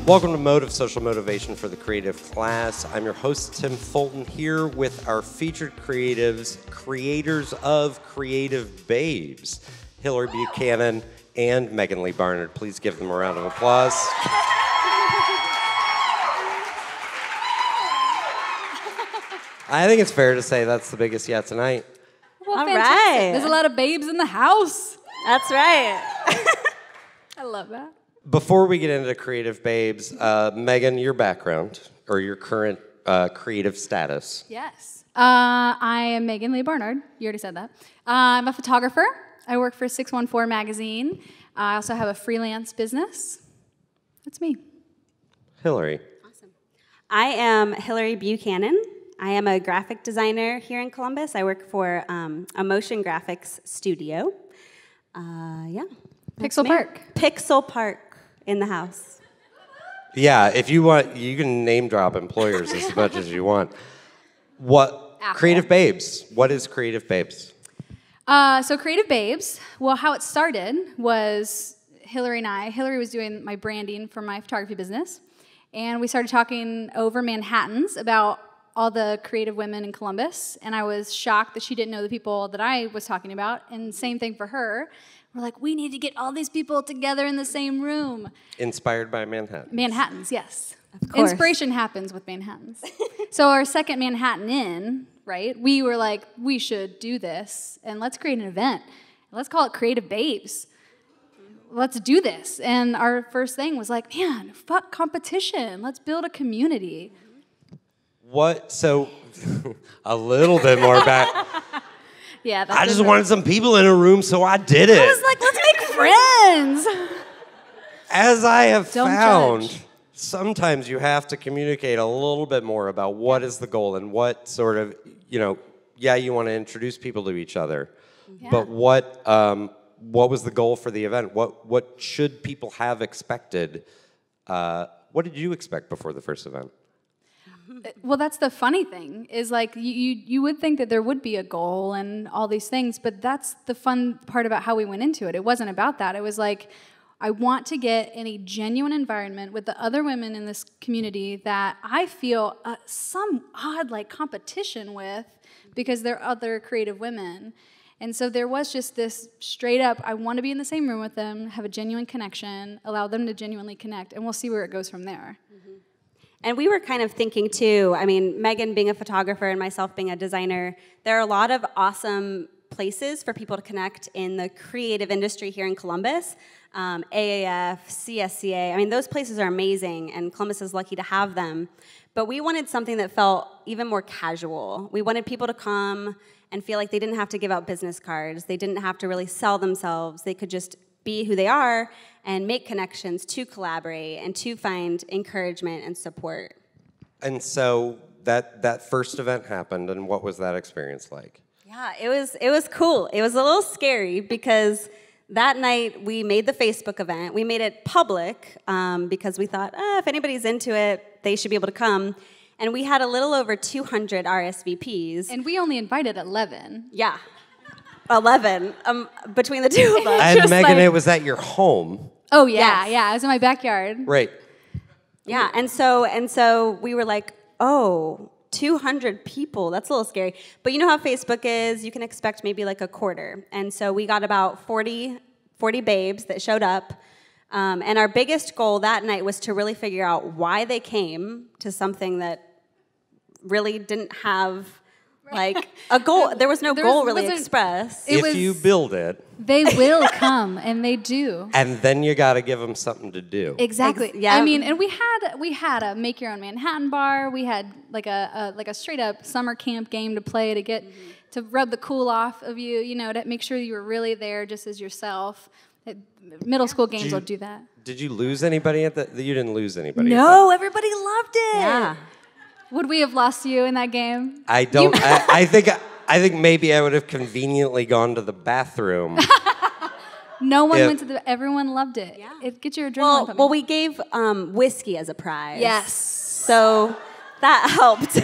Welcome to Mode of Social Motivation for the Creative Class. I'm your host, Tim Fulton, here with our featured creatives, creators of Creative Babes, Hillary Buchanan and Megan Lee Barnard. Please give them a round of applause. I think it's fair to say that's the biggest yet tonight. Well, all fantastic. right. There's a lot of babes in the house. That's right. I love that. Before we get into Creative Babes, Megan, your background or your current creative status. Yes. I am Megan Lee Barnard. You already said that. I'm a photographer. I work for 614 Magazine. I also have a freelance business. That's me. Hillary. Awesome. I am Hillary Buchanan. I am a graphic designer here in Columbus. I work for a motion graphics studio. Yeah. Pixel Park. Pixel Park in the house. Yeah, if you want, you can name drop employers as much as you want. What Apple. Creative Babes? What is Creative Babes? So Creative Babes, well, how it started was Hillary and I. Hillary was doing my branding for my photography business, and we started talking over Manhattans about all the creative women in Columbus, and I was shocked that she didn't know the people that I was talking about, and same thing for her. We're like, we need to get all these people together in the same room. Inspired by Manhattan. Manhattans, yes. Of course. Inspiration happens with Manhattans. So our second Manhattan in, right, we were like, we should do this, and let's create an event. Let's call it Creative Babes. Let's do this. And our first thing was like, man, fuck competition. Let's build a community. What? So, a little bit more back. Yeah, I just wanted some people in a room, so I did it. I was like, let's make friends. As I have Don't found, judge. sometimes you have to communicate a little bit more about what is the goal and what sort of, yeah, you want to introduce people to each other. Yeah. But what was the goal for the event? What should people have expected? What did you expect before the first event? Well, that's the funny thing, is like you would think that there would be a goal and all these things, but that's the fun part about how we went into it. It wasn't about that. It was like, I want to get in a genuine environment with the other women in this community that I feel some odd like competition with because they're other creative women. And so there was just this straight up, I want to be in the same room with them, have a genuine connection, allow them to genuinely connect, and we'll see where it goes from there. And we were kind of thinking too, I mean, Megan being a photographer and myself being a designer, there are a lot of awesome places for people to connect in the creative industry here in Columbus. AAF, CSCA, I mean, those places are amazing, and Columbus is lucky to have them. But we wanted something that felt even more casual. We wanted people to come and feel like they didn't have to give out business cards. They didn't have to really sell themselves. They could just be who they are and make connections to collaborate and to find encouragement and support. And so that first event happened, and what was that experience like? Yeah, it was cool. It was a little scary because that night we made the Facebook event. We made it public because we thought, if anybody's into it, they should be able to come. And we had a little over 200 RSVPs. And we only invited 11. Yeah. 11 between the two of us. And Megan, like- it was at your home. Oh, yeah, Yes. yeah. It was in my backyard. Right. Yeah, and so we were like, 200 people, that's a little scary. But you know how Facebook is, you can expect maybe like a quarter. And so we got about 40 babes that showed up. And our biggest goal that night was to really figure out why they came to something that really didn't have like a goal. There was no goal really expressed. If you build it. They will come, and they do. And then you got to give them something to do. Exactly. Yeah. I mean, and we had a make your own Manhattan bar. We had like a straight up summer camp game to play to get to rub the cool off of you. You know, to make sure you were really there just as yourself. Middle school games will do that. Did you lose anybody at the? You didn't lose anybody. No, everybody loved it. Yeah. Would we have lost you in that game? I don't. I think maybe I would have conveniently gone to the bathroom. No one went to the. Everyone loved it. Yeah. It gets your adrenaline pumping. Well, we gave whiskey as a prize. Yes. So that helped.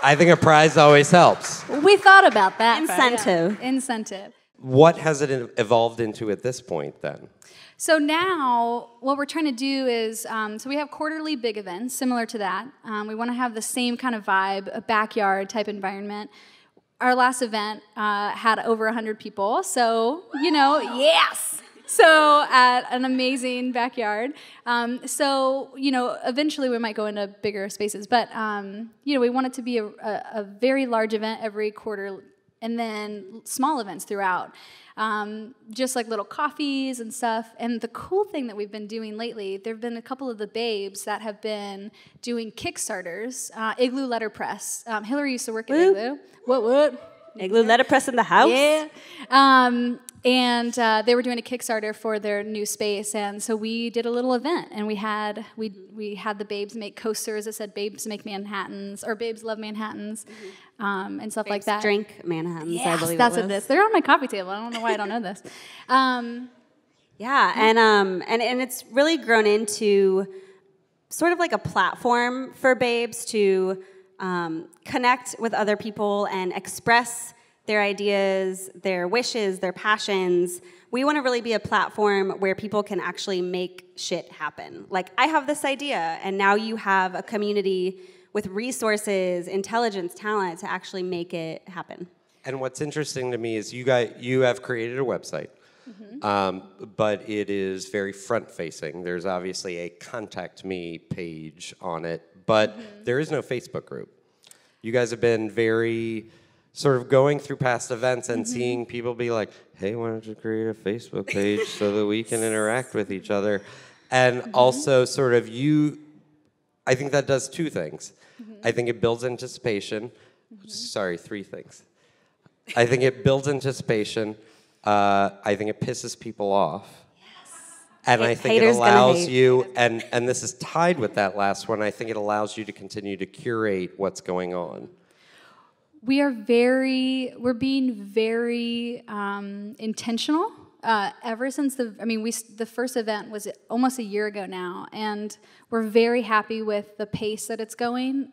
I think a prize always helps. We thought about that. Incentive. Yeah. Incentive. what has it evolved into at this point then? So now, what we're trying to do is, so we have quarterly big events, similar to that. We want to have the same kind of vibe, a backyard type environment. Our last event had over 100 people, so, yes! So at an amazing backyard. So, eventually we might go into bigger spaces, but, we want it to be a very large event every quarter, and then small events throughout. Just like little coffees and stuff. And the cool thing that we've been doing lately, there have been a couple of the babes that have been doing Kickstarters, Igloo Letterpress. Hillary used to work at Igloo. What? Igloo Letterpress in the house? Yeah. And they were doing a Kickstarter for their new space, and so we did a little event, and we had the babes make coasters that said "Babes make Manhattans" or "Babes love Manhattans," and stuff like that. Drink Manhattans, Yes, I believe that's it what was. it is. They're on my coffee table. I don't know why I don't know this. Yeah, and it's really grown into sort of like a platform for babes to connect with other people and express their ideas, their wishes, their passions. We want to really be a platform where people can actually make shit happen. Like, I have this idea, and now you have a community with resources, intelligence, talent to actually make it happen. And what's interesting to me is you have created a website, but it is very front-facing. There's obviously a contact me page on it, but there is no Facebook group. You guys have been very sort of going through past events and seeing people be like, hey, why don't you create a Facebook page so that we can interact with each other? And also sort of I think that does two things. I think it builds anticipation. Sorry, three things. I think it builds anticipation. I think it pisses people off. And I think it allows you, and this is tied with that last one, I think it allows you to continue to curate what's going on. We're being very intentional. Ever since the first event was almost a year ago now, and we're very happy with the pace that it's going.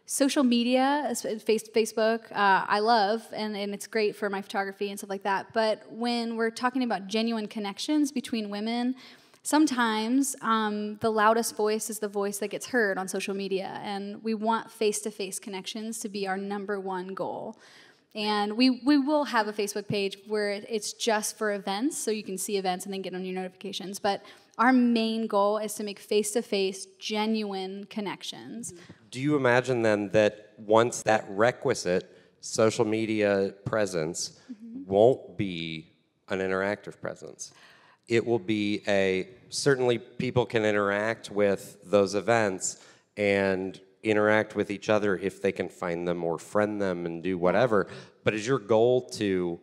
Social media, Facebook, I love, and it's great for my photography and stuff like that. But when we're talking about genuine connections between women, sometimes the loudest voice is the voice that gets heard on social media, and we want face-to-face connections to be our #1 goal. And we will have a Facebook page where it's just for events, so you can see events and then get on your notifications. But our main goal is to make face-to-face, genuine connections. Do you imagine then that once that requisite social media presence won't be an interactive presence? It will be certainly people can interact with those events and interact with each other if they can find them or friend them and do whatever. But is your goal to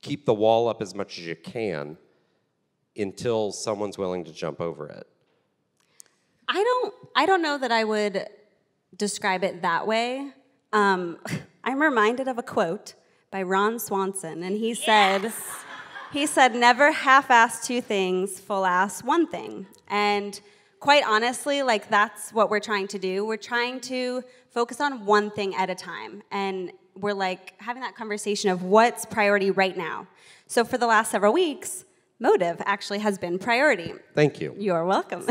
keep the wall up as much as you can until someone's willing to jump over it? I don't know that I would describe it that way. I'm reminded of a quote by Ron Swanson, and he said, never half-ass two things, full-ass one thing. And quite honestly, like, that's what we're trying to do. We're trying to focus on one thing at a time. And we're like having that conversation of what's priority right now. So for the last several weeks, Motive actually has been priority. Thank you. You're welcome.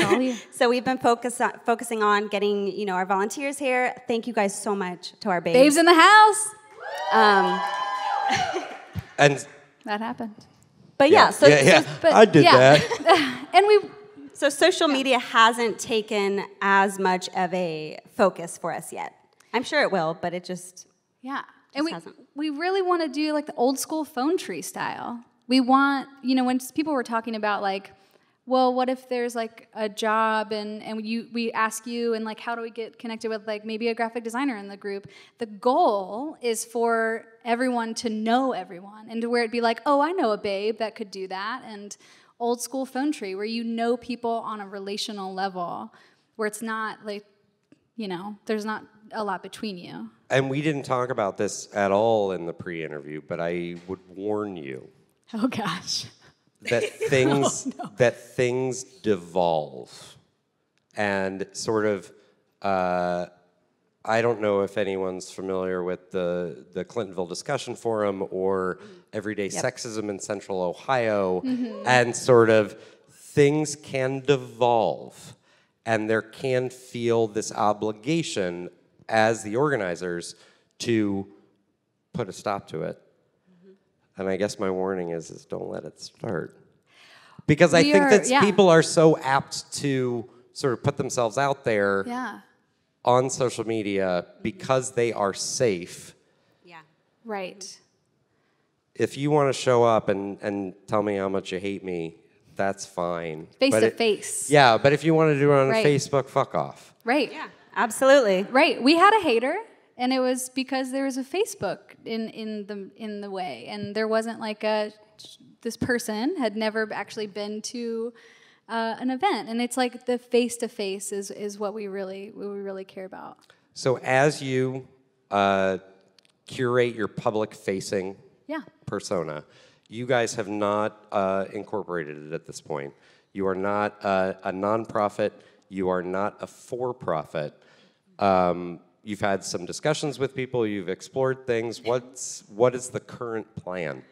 So we've been focusing on getting, our volunteers here. Thank you guys so much to our babes. Babes in the house. And that happened. But I did that. And so social media hasn't taken as much of a focus for us yet. I'm sure it will, but it just and we really want to do like the old school phone tree style. We want, when people were talking about like, well, what if there's like a job and we ask you and like, how do we get connected with like maybe a graphic designer in the group? The goal is for everyone to know everyone and to where it'd be like, oh, I know a babe that could do that. And old school phone tree where you know people on a relational level where it's not like, there's not a lot between you. And we didn't talk about this at all in the pre-interview, but I would warn you. Oh gosh. That things devolve, and sort of I don't know if anyone's familiar with the Clintonville Discussion Forum or Everyday Sexism in Central Ohio, and sort of things can devolve, and there can feel this obligation as the organizers to put a stop to it. And I guess my warning is don't let it start. Because I think that people are so apt to sort of put themselves out there on social media because they are safe. Yeah. Right. If you want to show up and tell me how much you hate me, that's fine. Face to face. Yeah, but if you want to do it on Facebook, fuck off. Right. Yeah, absolutely. Right. We had a hater, and it was because there was a Facebook in the way, and there wasn't like this person had never actually been to an event, and it's like the face to face is what we really care about. So as you curate your public facing persona, you guys have not incorporated it at this point. You are not a nonprofit. You are not a for-profit. You've had some discussions with people. You've explored things. What is the current plan?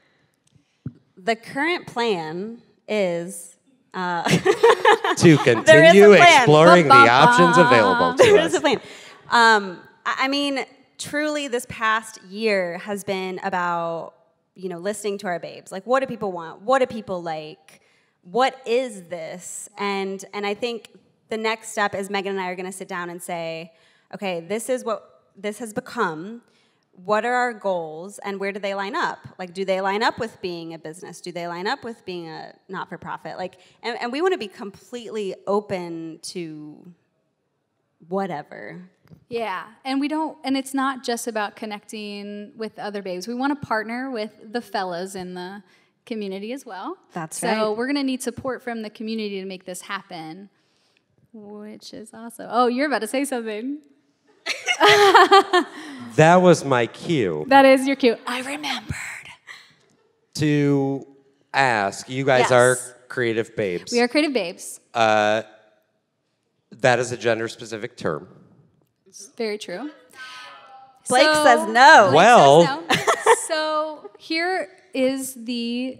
The current plan is to continue exploring the options available to us. There is a plan. I mean, truly, this past year has been about listening to our babes. Like, what do people want? What do people like? What is this? And I think the next step is Megan and I are going to sit down and say, okay, this is what this has become. What are our goals, and where do they line up? Like, do they line up with being a business? Do they line up with being a not-for-profit? Like, and we want to be completely open to whatever. Yeah, and it's not just about connecting with other babes. We want to partner with the fellas in the community as well. That's right. So we're going to need support from the community to make this happen, which is awesome. Oh, you're about to say something. That was my cue. That is your cue. I remembered. To ask, you guys are creative babes. We are creative babes. That is a gender-specific term. Very true. Blake says no. Well. So here is the,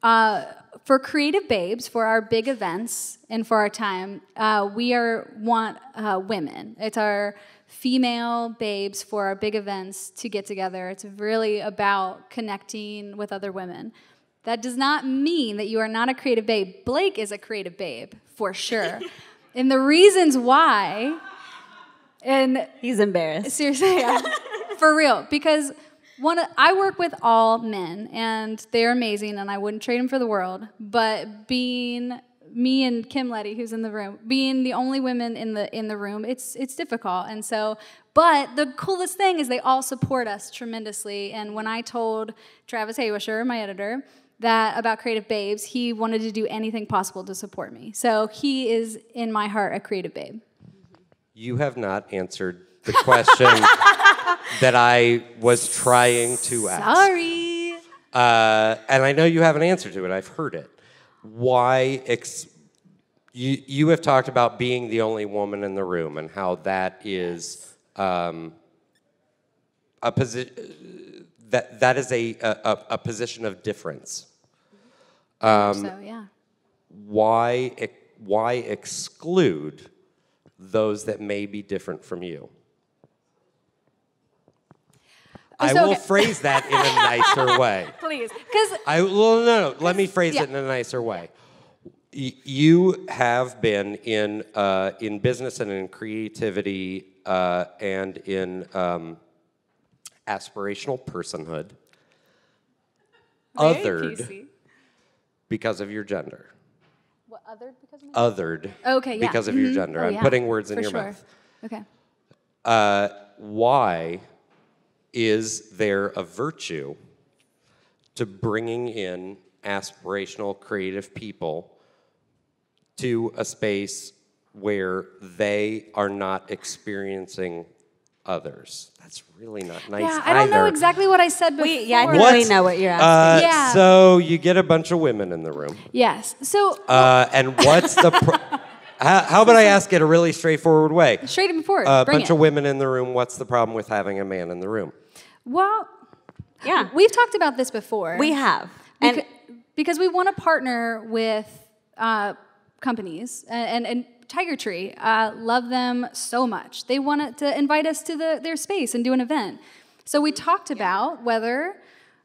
for creative babes, for our big events and for our time, we want women. It's our female babes for our big events to get together. It's really about connecting with other women. That does not mean that you are not a creative babe. Blake is a creative babe, for sure. And the reasons why, and he's embarrassed. Seriously, yeah, for real, because I work with all men, and they're amazing, and I wouldn't trade them for the world. But being me and Kim Letty, who's in the room, being the only women in the room, it's difficult. And so, but the coolest thing is they all support us tremendously. And when I told Travis Haywisher, my editor, that about Creative Babes, he wanted to do anything possible to support me. So he is, in my heart, a creative babe. You have not answered the question that I was trying to ask. Sorry. And I know you have an answer to it. I've heard it. Why you have talked about being the only woman in the room and how that is a position that is a position of difference. So yeah. Why exclude those that may be different from you? I will phrase that in a nicer way. Please, because no. Let me phrase it in a nicer way. You have been in business and in creativity and in aspirational personhood, othered because of your gender. What, othered because of my Othered. Okay, yeah. Because of your gender. I'm putting words in your mouth. Okay. Why is there a virtue to bringing in aspirational, creative people to a space where they are not experiencing others? That's really not nice Yeah, I don't know exactly what I said before. I think we know what you're asking. Yeah. So you get a bunch of women in the room. Yes. So and what's the How about I ask it a really straightforward way? Straight and forward. A Bring bunch it. of women in the room. What's the problem with having a man in the room? Well, Yeah. we've talked about this before. We have. And because we want to partner with companies and Tiger Tree, love them so much. They wanted to invite us to their space and do an event. So we talked about whether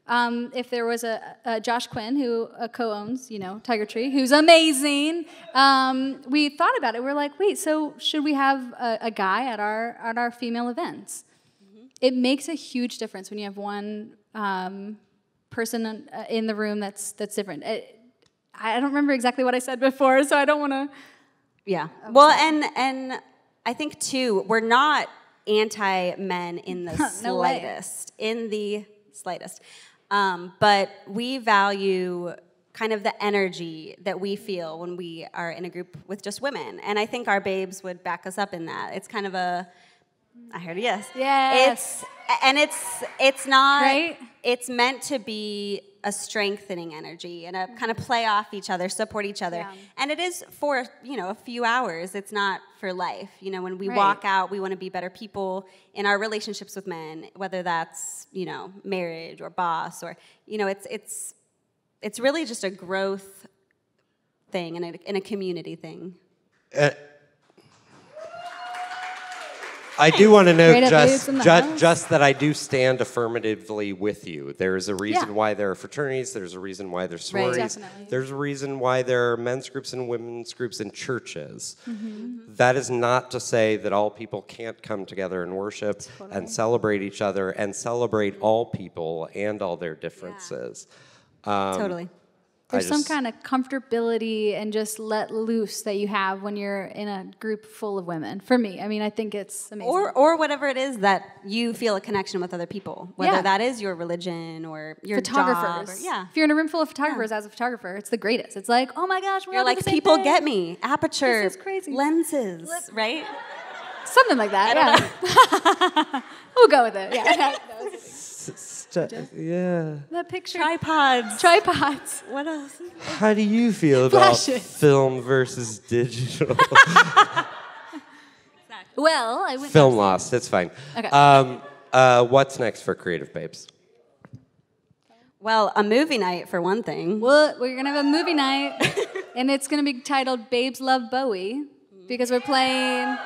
if there was a Josh Quinn who co-owns, Tiger Tree, who's amazing. We thought about it. We're like, wait, so should we have a guy at our female events? Mm-hmm. It makes a huge difference when you have one person in the room that's different. I don't remember exactly what I said before, so I don't want to. Yeah. Well, and I think too, we're not anti-men in the No way. slightest. In the slightest. But we value kind of the energy that we feel when we are in a group with just women. And I think our babes would back us up in that. It's kind of a, I heard a yes. Yes. It's not, Right? It's meant to be a strengthening energy and a kind of play off each other, support each other. Yeah. And it is for, a few hours. It's not for life. When we Right. walk out, we want to be better people in our relationships with men, whether that's, marriage or boss or, it's really just a growth thing and a community thing. I do want to note Straight up babes in the house. just that I do stand affirmatively with you. There is a reason Yeah. why there are fraternities. There's a reason why there's Right. sororities. Definitely. There's a reason why there are men's groups and women's groups in churches. Mm-hmm. That is not to say that all people can't come together and worship and celebrate each other and celebrate all people and all their differences. Totally. There's some kind of comfortability and just let loose that you have when you're in a group full of women. For me, I think it's amazing. Or whatever it is that you feel a connection with other people, whether Yeah. that is your religion or your photographers. job. If you're in a room full of photographers as a photographer, it's the greatest. It's like, oh my gosh, we're You're all like, the same people thing. get me. Aperture, This is crazy. lenses, right? Something like that. Yeah. We'll go with it. Yeah. Yeah. That picture. Tripods. Tripods. What else? How do you feel about Flashes. film versus digital? Well, I went. Film lost. It's fine. Okay. What's next for Creative Babes? Well, a movie night for one thing. Well, we're gonna have a movie night, and it's gonna be titled "Babes Love Bowie" because we're playing.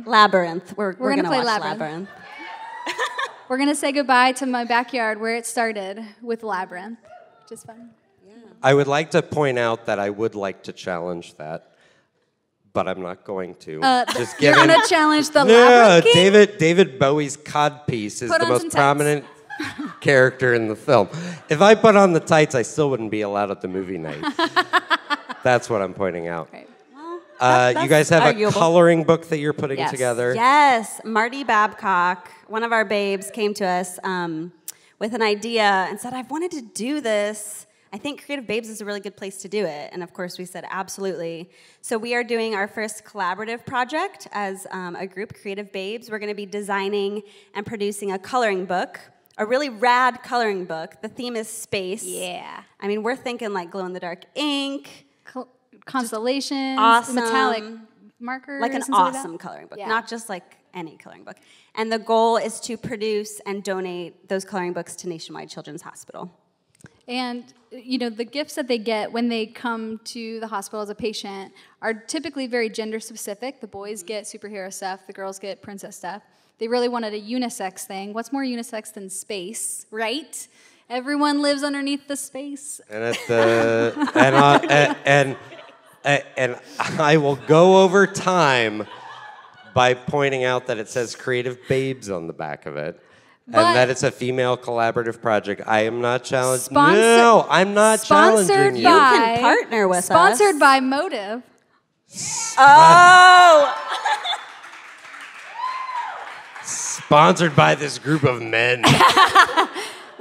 Labyrinth. We're gonna gonna play watch Labyrinth. Labyrinth. We're gonna say goodbye to my backyard where it started with Labyrinth, which is fun. I would like to point out that I would like to challenge that, but I'm not going to. Just You're given. gonna challenge the No, Labyrinth King? David Bowie's codpiece is Put the on most some tights. prominent character in the film. If I put on the tights, I still wouldn't be allowed at the movie night. That's what I'm pointing out. Right. You guys have arguable. a coloring book that you're putting Yes. together. Yes, Marty Babcock, one of our babes, came to us with an idea and said, I've wanted to do this. I think Creative Babes is a really good place to do it. And of course, we said, absolutely. So we are doing our first collaborative project as a group, Creative Babes. We're going to be designing and producing a coloring book, a really rad coloring book. The theme is space. Yeah. We're thinking like glow-in-the-dark ink, Constellations, awesome. metallic markers, like an and stuff like that. awesome coloring book, Yeah. not just like any coloring book. And the goal is to produce and donate those coloring books to Nationwide Children's Hospital. And the gifts that they get when they come to the hospital as a patient are typically very gender specific. The boys get superhero stuff, the girls get princess stuff. They really wanted a unisex thing. What's more unisex than space, right? Everyone lives underneath the space. And at the and I will go over time by pointing out that it says Creative Babes on the back of it. But- And that it's a female collaborative project. I am not challenging. Sponsor- No, I'm not Sponsored challenging you. by, You can partner with us. Sponsored by Motive. Oh! Sponsored by this group of men.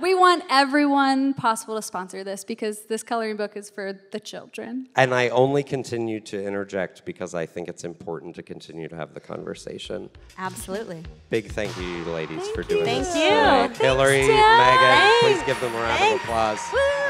We want everyone possible to sponsor this because this coloring book is for the children. And I only continue to interject because I think it's important to continue to have the conversation. Absolutely. Big thank you, ladies, for doing Thank this you. tonight. Thanks, Hillary, Tim. Megan, please Thanks. give them a round Thanks. of applause. Woo!